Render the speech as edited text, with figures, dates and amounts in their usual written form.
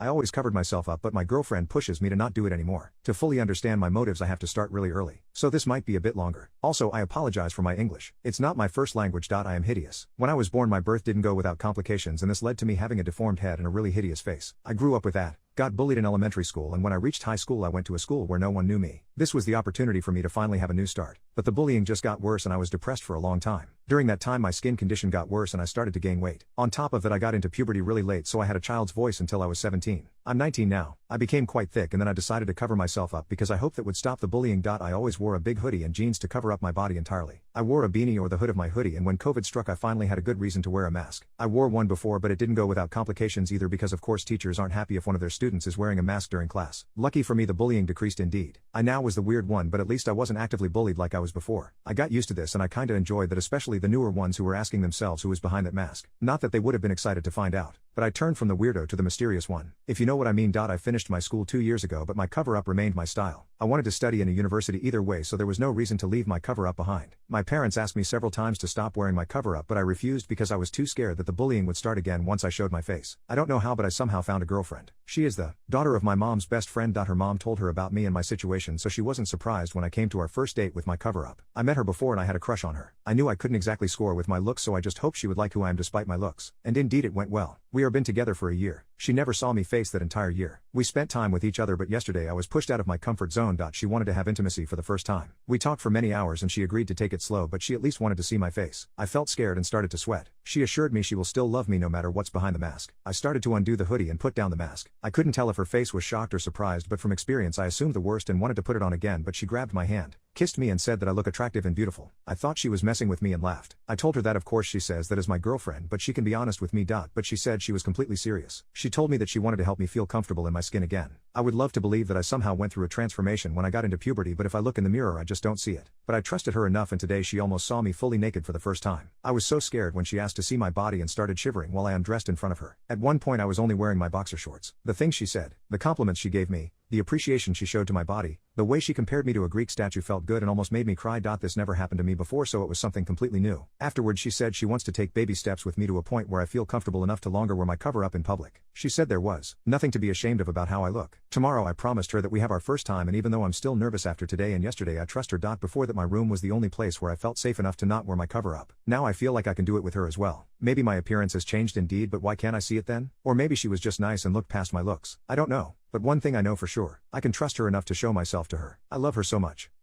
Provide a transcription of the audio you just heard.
I always covered myself up, but my girlfriend pushes me to not do it anymore. To fully understand my motives I have to start really early. So this might be a bit longer. Also, I apologize for my English. It's not my first language. I am hideous. When I was born my birth didn't go without complications, and this led to me having a deformed head and a really hideous face. I grew up with that. Got bullied in elementary school, and when I reached high school I went to a school where no one knew me. This was the opportunity for me to finally have a new start. But the bullying just got worse and I was depressed for a long time. During that time my skin condition got worse and I started to gain weight. On top of that I got into puberty really late, so I had a child's voice until I was 17. I'm 19 now. I became quite thick and then I decided to cover myself up because I hoped that would stop the bullying. I always wore a big hoodie and jeans to cover up my body entirely. I wore a beanie or the hood of my hoodie, and when COVID struck I finally had a good reason to wear a mask. I wore one before but it didn't go without complications either, because of course teachers aren't happy if one of their students is wearing a mask during class. Lucky for me the bullying decreased indeed. I now was the weird one, but at least I wasn't actively bullied like I was before. I got used to this and I kinda enjoyed that, especially the newer ones who were asking themselves who was behind that mask. Not that they would have been excited to find out. But I turned from the weirdo to the mysterious one. If you know what I mean. I finished my school 2 years ago, but my cover-up remained my style. I wanted to study in a university either way, so there was no reason to leave my cover-up behind. My parents asked me several times to stop wearing my cover-up, but I refused because I was too scared that the bullying would start again once I showed my face. I don't know how, but I somehow found a girlfriend. She is the daughter of my mom's best friend. Her mom told her about me and my situation, so she wasn't surprised when I came to our first date with my cover-up. I met her before and I had a crush on her. I knew I couldn't exactly score with my looks, so I just hoped she would like who I am despite my looks. And indeed it went well. We are been together for a year. She never saw me face that entire year. We spent time with each other, but yesterday I was pushed out of my comfort zone. She wanted to have intimacy for the first time. We talked for many hours and she agreed to take it slow, but she at least wanted to see my face. I felt scared and started to sweat. She assured me she will still love me no matter what's behind the mask. I started to undo the hoodie and put down the mask. I couldn't tell if her face was shocked or surprised, but from experience I assumed the worst and wanted to put it on again, but she grabbed my hand, kissed me and said that I look attractive and beautiful. I thought she was messing with me and laughed. I told her that of course she says that as my girlfriend, but she can be honest with me. But she said she was completely serious. She told me that she wanted to help me feel comfortable in my skin again. I would love to believe that I somehow went through a transformation when I got into puberty, but if I look in the mirror I just don't see it. But I trusted her enough, and today she almost saw me fully naked for the first time. I was so scared when she asked to see my body and started shivering while I undressed in front of her. At one point I was only wearing my boxer shorts. The things she said, the compliments she gave me, the appreciation she showed to my body, the way she compared me to a Greek statue felt good and almost made me cry. This never happened to me before, so it was something completely new. Afterwards she said she wants to take baby steps with me to a point where I feel comfortable enough to longer wear my cover up in public. She said there was nothing to be ashamed of about how I look. Tomorrow I promised her that we have our first time, and even though I'm still nervous after today and yesterday I trust her. Before that my room was the only place where I felt safe enough to not wear my cover up. Now I feel like I can do it with her as well. Maybe my appearance has changed indeed, but why can't I see it then? Or maybe she was just nice and looked past my looks. I don't know. But one thing I know for sure, I can trust her enough to show myself to her. I love her so much.